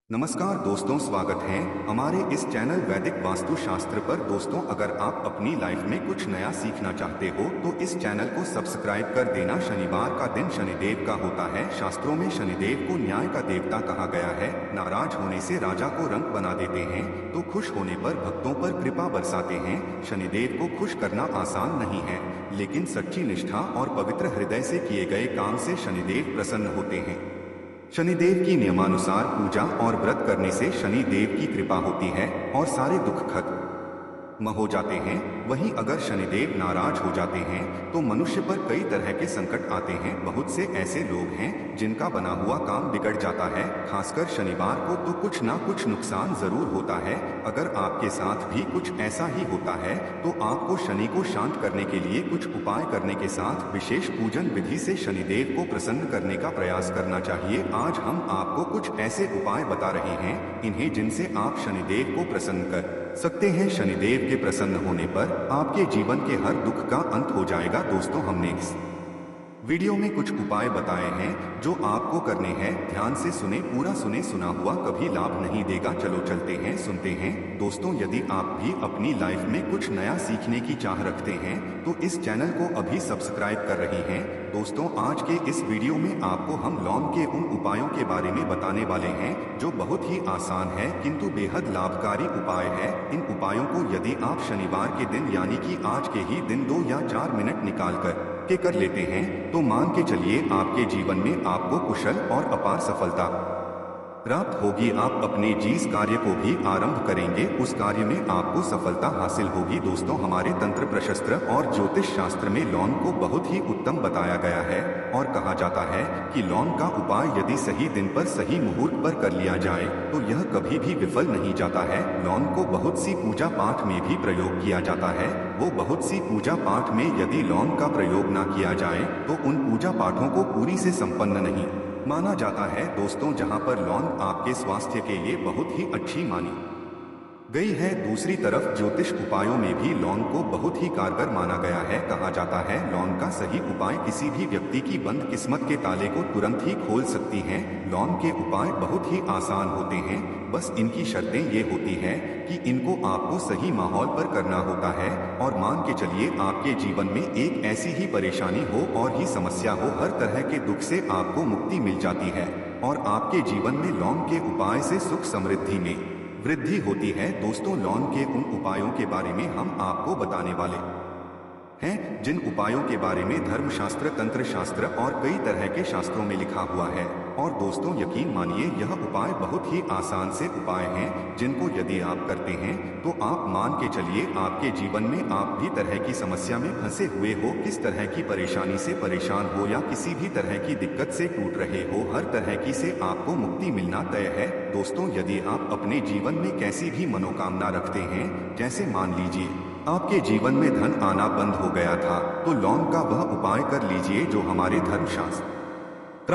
नमस्कार दोस्तों, स्वागत है हमारे इस चैनल वैदिक वास्तु शास्त्र पर। दोस्तों, अगर आप अपनी लाइफ में कुछ नया सीखना चाहते हो तो इस चैनल को सब्सक्राइब कर देना। शनिवार का दिन शनिदेव का होता है। शास्त्रों में शनिदेव को न्याय का देवता कहा गया है। नाराज होने से राजा को रंक बना देते हैं तो खुश होने पर भक्तों पर कृपा बरसाते हैं। शनिदेव को खुश करना आसान नहीं है, लेकिन सच्ची निष्ठा और पवित्र हृदय से किए गए काम से शनिदेव प्रसन्न होते हैं। शनिदेव की नियमानुसार पूजा और व्रत करने से शनि देव की कृपा होती है और सारे दुख खत्म हो जाते हैं। वहीं अगर शनिदेव नाराज हो जाते हैं तो मनुष्य पर कई तरह के संकट आते हैं। बहुत से ऐसे लोग हैं जिनका बना हुआ काम बिगड़ जाता है। खासकर शनिवार को तो कुछ ना कुछ नुकसान जरूर होता है। अगर आपके साथ भी कुछ ऐसा ही होता है तो आपको शनि को शांत करने के लिए कुछ उपाय करने के साथ विशेष पूजन विधि से शनिदेव को प्रसन्न करने का प्रयास करना चाहिए। आज हम आपको कुछ ऐसे उपाय बता रहे हैं इन्हें जिनसे आप शनिदेव को प्रसन्न कर सकते हैं। शनिदेव के प्रसन्न होने पर आपके जीवन के हर दुख का अंत हो जाएगा। दोस्तों, हमने इस वीडियो में कुछ उपाय बताए हैं जो आपको करने हैं। ध्यान से सुने, पूरा सुने। सुना हुआ कभी लाभ नहीं देगा। चलो चलते हैं, सुनते हैं। दोस्तों, यदि आप भी अपनी लाइफ में कुछ नया सीखने की चाह रखते हैं तो इस चैनल को अभी सब्सक्राइब कर रही हैं। दोस्तों, आज के इस वीडियो में आपको हम लौंग के उन उपायों के बारे में बताने वाले हैं जो बहुत ही आसान है किंतु बेहद लाभकारी उपाय है। इन उपायों को यदि आप शनिवार के दिन यानी कि आज के ही दिन 2 या 4 मिनट निकाल कर लेते हैं तो मान के चलिए आपके जीवन में आपको कुशल और अपार सफलता प्राप्त होगी। आप अपने जिस कार्य को भी आरंभ करेंगे उस कार्य में आपको सफलता हासिल होगी। दोस्तों, हमारे तंत्र प्रशस्त्र और ज्योतिष शास्त्र में लौंग को बहुत ही उत्तम बताया गया है और कहा जाता है कि लौंग का उपाय यदि सही दिन पर सही मुहूर्त पर कर लिया जाए तो यह कभी भी विफल नहीं जाता है। लौंग को बहुत सी पूजा पाठ में भी प्रयोग किया जाता है। वो बहुत सी पूजा पाठ में यदि लौंग का प्रयोग न किया जाए तो उन पूजा पाठों को पूरी से संपन्न नहीं माना जाता है। दोस्तों, जहां पर लौंग आपके स्वास्थ्य के लिए बहुत ही अच्छी मानी गई है, दूसरी तरफ ज्योतिष उपायों में भी लौंग को बहुत ही कारगर माना गया है। कहा जाता है लौंग का सही उपाय किसी भी व्यक्ति की बंद किस्मत के ताले को तुरंत ही खोल सकती हैं। लौंग के उपाय बहुत ही आसान होते हैं, बस इनकी शर्तें ये होती है कि इनको आपको सही माहौल पर करना होता है। और मान के चलिए आपके जीवन में एक ऐसी ही परेशानी हो और ही समस्या हो, हर तरह के दुख से आपको मुक्ति मिल जाती है और आपके जीवन में लौंग के उपाय से सुख समृद्धि में वृद्धि होती है। दोस्तों, लौंग के उन उपायों के बारे में हम आपको बताने वाले हैं जिन उपायों के बारे में धर्मशास्त्र, तंत्र शास्त्र और कई तरह के शास्त्रों में लिखा हुआ है। और दोस्तों, यकीन मानिए यह उपाय बहुत ही आसान से उपाय हैं जिनको यदि आप करते हैं तो आप मान के चलिए आपके जीवन में आप भी तरह की समस्या में फंसे हुए हो, किस तरह की परेशानी से परेशान हो या किसी भी तरह की दिक्कत से टूट रहे हो, हर तरह की से आपको मुक्ति मिलना तय है। दोस्तों, यदि आप अपने जीवन में कैसी भी मनोकामना रखते हैं, जैसे मान लीजिए आपके जीवन में धन आना बंद हो गया था, तो लौंग का वह उपाय कर लीजिए जो हमारे धर्मशास्त्र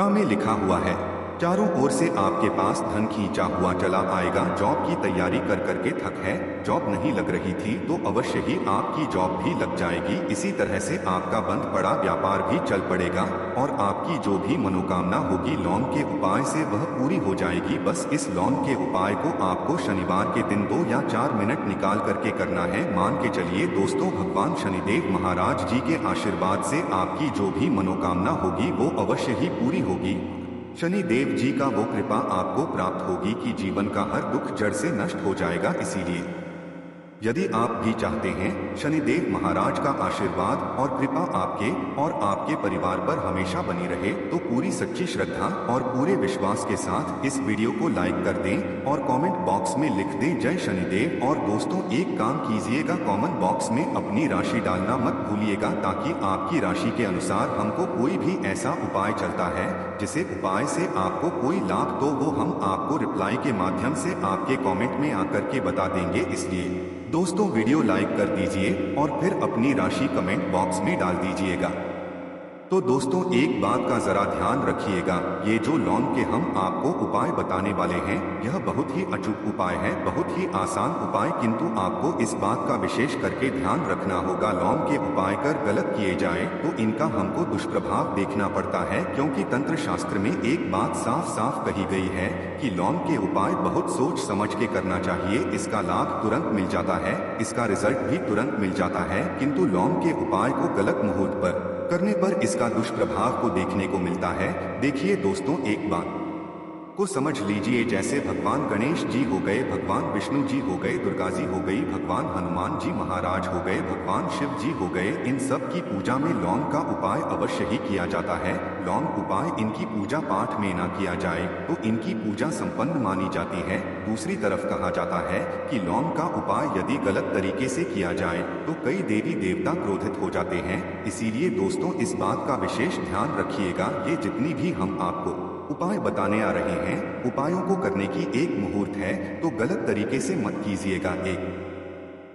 में लिखा हुआ है। चारों ओर से आपके पास धन खींचा हुआ चला आएगा। जॉब की तैयारी कर करके थक है, जॉब नहीं लग रही थी तो अवश्य ही आपकी जॉब भी लग जाएगी। इसी तरह से आपका बंद पड़ा व्यापार भी चल पड़ेगा और आपकी जो भी मनोकामना होगी लौंग के उपाय से वह पूरी हो जाएगी। बस इस लौंग के उपाय को आपको शनिवार के दिन 2 या 4 मिनट निकाल करके करना है। मान के चलिए दोस्तों, भगवान शनिदेव महाराज जी के आशीर्वाद से आपकी जो भी मनोकामना होगी वो अवश्य ही पूरी होगी। शनिदेव जी का वो कृपा आपको प्राप्त होगी कि जीवन का हर दुख जड़ से नष्ट हो जाएगा। इसीलिए यदि आप भी चाहते हैं शनिदेव महाराज का आशीर्वाद और कृपा आपके और आपके परिवार पर हमेशा बनी रहे तो पूरी सच्ची श्रद्धा और पूरे विश्वास के साथ इस वीडियो को लाइक कर दें और कमेंट बॉक्स में लिख दें जय शनिदेव। और दोस्तों, एक काम कीजिएगा, कमेंट बॉक्स में अपनी राशि डालना मत भूलिएगा ताकि आपकी राशि के अनुसार हमको कोई भी ऐसा उपाय चलता है जिसे उपाय से आपको कोई लाभ तो वो हम आपको रिप्लाई के माध्यम से आपके कमेंट में आकर के बता देंगे। इसलिए दोस्तों, वीडियो लाइक कर दीजिए और फिर अपनी राशि कमेंट बॉक्स में डाल दीजिएगा। तो दोस्तों एक बात का जरा ध्यान रखिएगा, ये जो लौंग के हम आपको उपाय बताने वाले हैं यह बहुत ही अचूक उपाय है, बहुत ही आसान उपाय, किंतु आपको इस बात का विशेष करके ध्यान रखना होगा। लौंग के उपाय कर गलत किए जाएं तो इनका हमको दुष्प्रभाव देखना पड़ता है, क्योंकि तंत्र शास्त्र में एक बात साफ साफ कही गई है कि लौंग के उपाय बहुत सोच समझ के करना चाहिए। इसका लाभ तुरंत मिल जाता है, इसका रिजल्ट भी तुरंत मिल जाता है, किंतु लौंग के उपाय को गलत मुहूर्त पर करने पर इसका दुष्प्रभाव को देखने को मिलता है। देखिए दोस्तों, एक बात को समझ लीजिए, जैसे भगवान गणेश जी हो गए, भगवान विष्णु जी हो गए, दुर्गा जी हो गई, भगवान हनुमान जी महाराज हो गए, भगवान शिव जी हो गए, इन सब की पूजा में लौंग का उपाय अवश्य ही किया जाता है। लौंग उपाय इनकी पूजा पाठ में ना किया जाए तो इनकी पूजा संपन्न मानी जाती है। दूसरी तरफ कहा जाता है कि लौंग का उपाय यदि गलत तरीके से किया जाए तो कई देवी देवता क्रोधित हो जाते हैं। इसीलिए दोस्तों इस बात का विशेष ध्यान रखिएगा। ये जितनी भी हम आपको उपाय बताने आ रहे हैं, उपायों को करने की एक मुहूर्त है, तो गलत तरीके से मत कीजिएगा। एक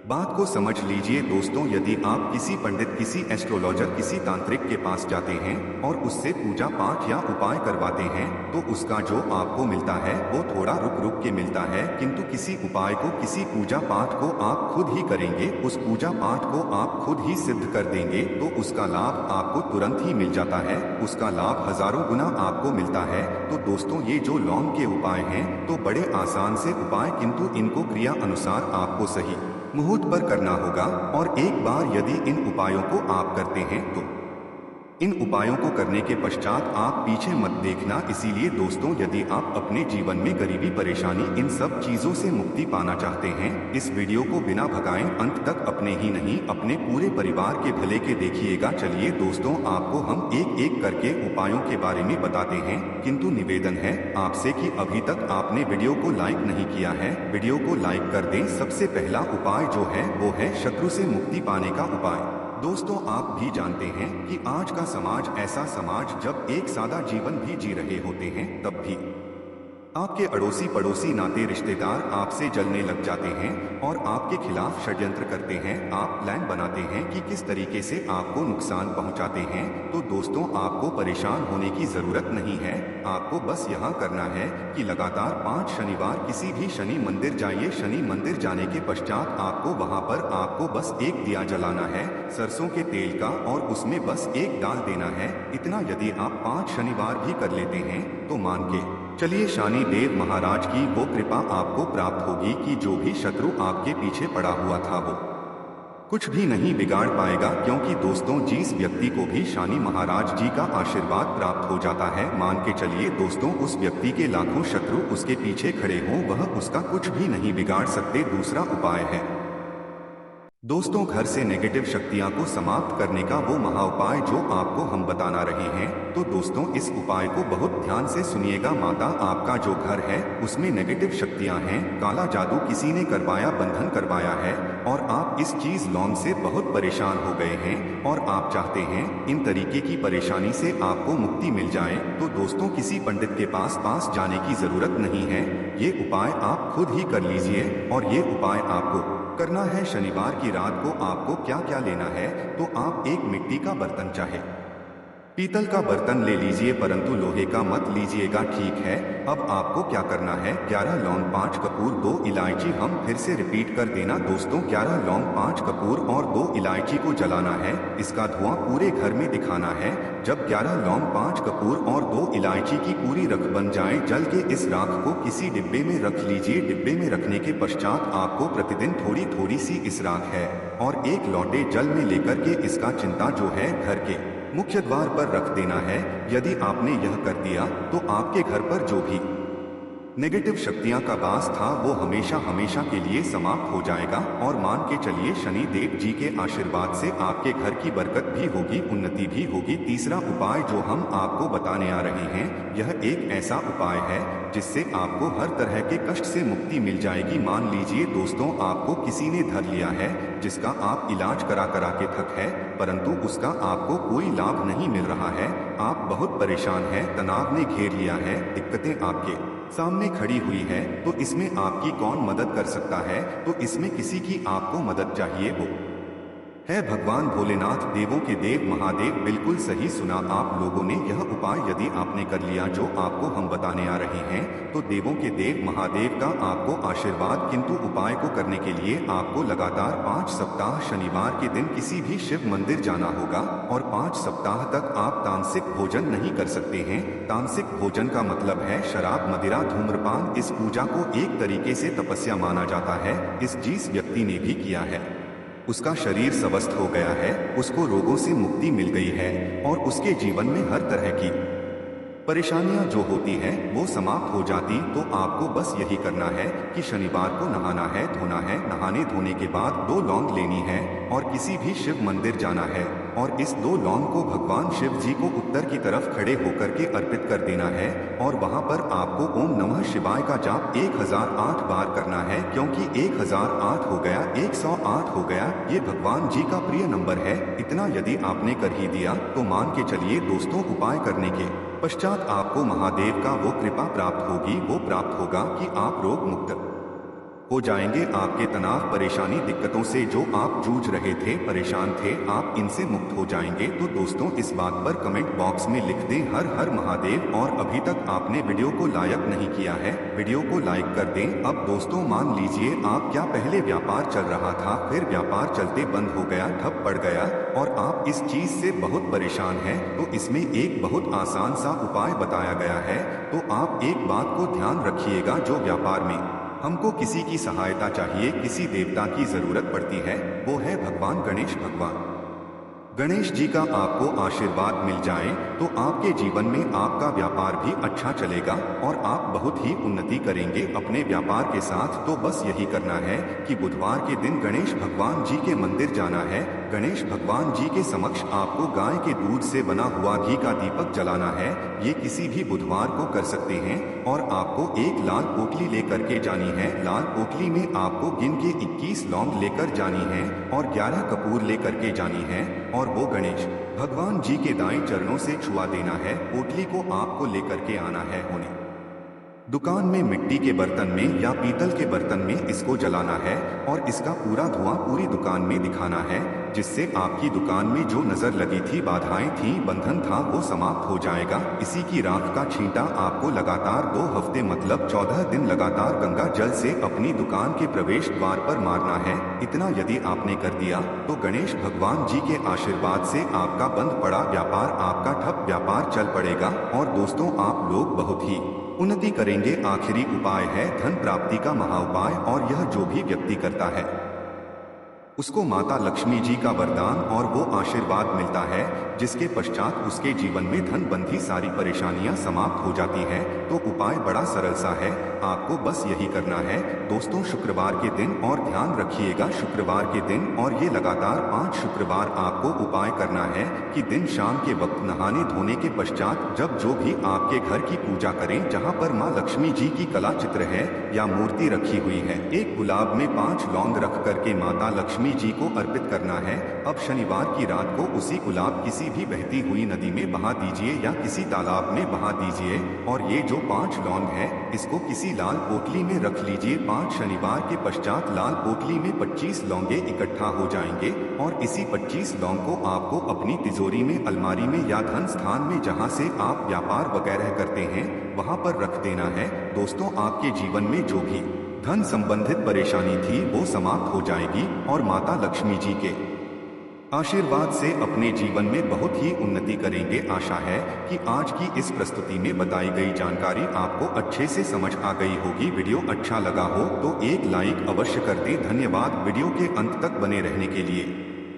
बात को समझ लीजिए दोस्तों, यदि आप किसी पंडित, किसी एस्ट्रोलॉजर, किसी तांत्रिक के पास जाते हैं और उससे पूजा पाठ या उपाय करवाते हैं तो उसका जो आपको मिलता है वो थोड़ा रुक रुक के मिलता है, किंतु किसी उपाय को, किसी पूजा पाठ को आप खुद ही करेंगे, उस पूजा पाठ को आप खुद ही सिद्ध कर देंगे तो उसका लाभ आपको तुरंत ही मिल जाता है, उसका लाभ हजारों गुना आपको मिलता है। तो दोस्तों ये जो लौंग के उपाय हैं तो बड़े आसान से उपाय, किंतु इनको क्रिया अनुसार आपको सही मुहूर्त पर करना होगा। और एक बार यदि इन उपायों को आप करते हैं तो इन उपायों को करने के पश्चात आप पीछे मत देखना। इसीलिए दोस्तों यदि आप अपने जीवन में गरीबी, परेशानी, इन सब चीजों से मुक्ति पाना चाहते हैं, इस वीडियो को बिना भगाएं अंत तक अपने ही नहीं अपने पूरे परिवार के भले के देखिएगा। चलिए दोस्तों आपको हम एक एक करके उपायों के बारे में बताते हैं, किंतु निवेदन है आपसे कि अभी तक आपने वीडियो को लाइक नहीं किया है, वीडियो को लाइक कर दें। सबसे पहला उपाय जो है वो है शत्रु से मुक्ति पाने का उपाय। दोस्तों आप भी जानते हैं कि आज का समाज ऐसा समाज जब एक सादा जीवन भी जी रहे होते हैं तब भी आपके अड़ोसी पड़ोसी, नाते रिश्तेदार आपसे जलने लग जाते हैं और आपके खिलाफ षड्यंत्र करते हैं। आप प्लान बनाते हैं कि किस तरीके से आपको नुकसान पहुंचाते हैं। तो दोस्तों आपको परेशान होने की जरूरत नहीं है, आपको बस यहाँ करना है कि लगातार 5 शनिवार किसी भी शनि मंदिर जाइए। शनि मंदिर जाने के पश्चात आपको वहाँ पर आपको बस एक दिया जलाना है सरसों के तेल का, और उसमें बस एक डाल देना है। इतना यदि आप 5 शनिवार भी कर लेते हैं तो मान के चलिए शनि देव महाराज की वो कृपा आपको प्राप्त होगी कि जो भी शत्रु आपके पीछे पड़ा हुआ था वो कुछ भी नहीं बिगाड़ पाएगा, क्योंकि दोस्तों जिस व्यक्ति को भी शनि महाराज जी का आशीर्वाद प्राप्त हो जाता है, मान के चलिए दोस्तों उस व्यक्ति के लाखों शत्रु उसके पीछे खड़े हों, वह उसका कुछ भी नहीं बिगाड़ सकते। दूसरा उपाय है दोस्तों घर से नेगेटिव शक्तियां को समाप्त करने का वो महा उपाय जो आपको हम बताना रहे हैं। तो दोस्तों इस उपाय को बहुत ध्यान से सुनिएगा। माता आपका जो घर है उसमें नेगेटिव शक्तियां हैं, काला जादू किसी ने करवाया, बंधन करवाया है और आप इस चीज लौंग से बहुत परेशान हो गए हैं और आप चाहते हैं इन तरीके की परेशानी से आपको मुक्ति मिल जाए। तो दोस्तों किसी पंडित के पास जाने की जरूरत नहीं है, ये उपाय आप खुद ही कर लीजिए। और ये उपाय आपको करना है शनिवार की रात को। आपको क्या क्या लेना है, तो आप एक मिट्टी का बर्तन, चाहे पीतल का बर्तन ले लीजिए, परंतु लोहे का मत लीजिएगा, ठीक है। अब आपको क्या करना है, 11 लौंग, 5 कपूर, 2 इलायची। हम फिर से रिपीट कर देना दोस्तों, 11 लौंग, 5 कपूर और 2 इलायची को जलाना है। इसका धुआं पूरे घर में दिखाना है। जब 11 लौंग, 5 कपूर और 2 इलायची की पूरी रख बन जाए, जल के इस राख को किसी डिब्बे में रख लीजिए। डिब्बे में रखने के पश्चात आपको प्रतिदिन थोड़ी थोड़ी सी इस राख है और एक लोटे जल में लेकर के इसका चिंता जो है घर के मुख्य द्वार पर रख देना है। यदि आपने यह कर दिया तो आपके घर पर जो भी नेगेटिव शक्तियां का वास था वो हमेशा हमेशा के लिए समाप्त हो जाएगा। और मान के चलिए शनि देव जी के आशीर्वाद से आपके घर की बरकत भी होगी, उन्नति भी होगी। तीसरा उपाय जो हम आपको बताने आ रहे हैं, यह एक ऐसा उपाय है जिससे आपको हर तरह के कष्ट से मुक्ति मिल जाएगी। मान लीजिए दोस्तों आपको किसी ने धर लिया है जिसका आप इलाज करा करा के थक है, परंतु उसका आपको कोई लाभ नहीं मिल रहा है। आप बहुत परेशान हैं, तनाव ने घेर लिया है, दिक्कतें आपके सामने खड़ी हुई है। तो इसमें आपकी कौन मदद कर सकता है, तो इसमें किसी की आपको मदद चाहिए, वो है भगवान भोलेनाथ, देवों के देव महादेव। बिल्कुल सही सुना आप लोगों ने। यह उपाय यदि आपने कर लिया जो आपको हम बताने आ रहे हैं, तो देवों के देव महादेव का आपको आशीर्वाद। किंतु उपाय को करने के लिए आपको लगातार 5 सप्ताह शनिवार के दिन किसी भी शिव मंदिर जाना होगा और 5 सप्ताह तक आप तामसिक भोजन नहीं कर सकते हैं। तामसिक भोजन का मतलब है शराब, मदिरा, धूम्रपान। इस पूजा को एक तरीके से तपस्या माना जाता है। इस जिस व्यक्ति ने भी किया है उसका शरीर स्वस्थ हो गया है, उसको रोगों से मुक्ति मिल गई है और उसके जीवन में हर तरह की परेशानियां जो होती हैं वो समाप्त हो जाती। तो आपको बस यही करना है कि शनिवार को नहाना है, धोना है। नहाने धोने के बाद 2 लौंग लेनी है और किसी भी शिव मंदिर जाना है और इस 2 लौंग को भगवान शिव जी को उत्तर की तरफ खड़े होकर के अर्पित कर देना है और वहां पर आपको ओम नमः शिवाय का जाप 1008 बार करना है। क्योंकि 1008 हो गया, 108 हो गया, ये भगवान जी का प्रिय नंबर है। इतना यदि आपने कर ही दिया तो मान के चलिए दोस्तों, उपाय करने के पश्चात आपको महादेव का वो कृपा प्राप्त होगी, वो प्राप्त होगा कि आप रोग मुक्त हो जाएंगे। आपके तनाव, परेशानी, दिक्कतों से जो आप जूझ रहे थे, परेशान थे, आप इनसे मुक्त हो जाएंगे। तो दोस्तों इस बात पर कमेंट बॉक्स में लिख दें हर हर महादेव। और अभी तक आपने वीडियो को लाइक नहीं किया है, वीडियो को लाइक कर दें। अब दोस्तों मान लीजिए आप क्या पहले व्यापार चल रहा था, फिर व्यापार चलते बंद हो गया, ठप पड़ गया और आप इस चीज से बहुत परेशान हैं, तो इसमें एक बहुत आसान सा उपाय बताया गया है। तो आप एक बात को ध्यान रखिएगा, जो व्यापार में हमको किसी की सहायता चाहिए, किसी देवता की जरूरत पड़ती है, वो है भगवान गणेश। भगवान गणेश जी का आपको आशीर्वाद मिल जाए तो आपके जीवन में आपका व्यापार भी अच्छा चलेगा और आप बहुत ही उन्नति करेंगे अपने व्यापार के साथ। तो बस यही करना है कि बुधवार के दिन गणेश भगवान जी के मंदिर जाना है। गणेश भगवान जी के समक्ष आपको गाय के दूध से बना हुआ घी का दीपक जलाना है। ये किसी भी बुधवार को कर सकते हैं और आपको एक लाल पोटली लेकर के जानी है। लाल पोटली में आपको गिन के 21 लौंग लेकर जानी है और 11 कपूर लेकर के जानी है और वो गणेश भगवान जी के दाएं चरणों से छुआ देना है। पोटली को आपको लेकर के आना है होने दुकान में मिट्टी के बर्तन में या पीतल के बर्तन में इसको जलाना है और इसका पूरा धुआं पूरी दुकान में दिखाना है, जिससे आपकी दुकान में जो नजर लगी थी, बाधाएं थी, बंधन था, वो समाप्त हो जाएगा। इसी की राख का छींटा आपको लगातार 2 हफ्ते मतलब 14 दिन लगातार गंगा जल से अपनी दुकान के प्रवेश द्वार पर मारना है। इतना यदि आपने कर दिया तो गणेश भगवान जी के आशीर्वाद से आपका बंद पड़ा व्यापार, आपका ठप व्यापार चल पड़ेगा और दोस्तों आप लोग बहुत ही उन्नति करेंगे। आखिरी उपाय है धन प्राप्ति का महा उपाय और यह जो भी व्यक्ति करता है उसको माता लक्ष्मी जी का वरदान और वो आशीर्वाद मिलता है, जिसके पश्चात उसके जीवन में धन बंधी सारी परेशानियां समाप्त हो जाती हैं। तो उपाय बड़ा सरल सा है, आपको बस यही करना है दोस्तों शुक्रवार के दिन। और ध्यान रखिएगा शुक्रवार के दिन और ये लगातार 5 शुक्रवार आपको उपाय करना है कि दिन शाम के वक्त नहाने धोने के पश्चात जब जो भी आपके घर की पूजा करें, जहाँ पर माँ लक्ष्मी जी की कला चित्र है या मूर्ति रखी हुई है, एक गुलाब में 5 लौंग रख करके माता लक्ष्मी जी को अर्पित करना है। अब शनिवार की रात को उसी गुलाब किसी भी बहती हुई नदी में बहा दीजिए या किसी तालाब में बहा दीजिए और ये जो 5 लौंग है इसको किसी लाल पोटली में रख लीजिए। 5 शनिवार के पश्चात लाल पोटली में 25 लौंगे इकट्ठा हो जाएंगे और इसी 25 लौंग को आपको अपनी तिजोरी में, अलमारी में या धन स्थान में जहां से आप व्यापार वगैरह करते हैं वहां पर रख देना है। दोस्तों आपके जीवन में जो भी धन संबंधित परेशानी थी वो समाप्त हो जाएगी और माता लक्ष्मी जी के आशीर्वाद से अपने जीवन में बहुत ही उन्नति करेंगे। आशा है कि आज की इस प्रस्तुति में बताई गई जानकारी आपको अच्छे से समझ आ गई होगी। वीडियो अच्छा लगा हो तो एक लाइक अवश्य कर दें। धन्यवाद वीडियो के अंत तक बने रहने के लिए।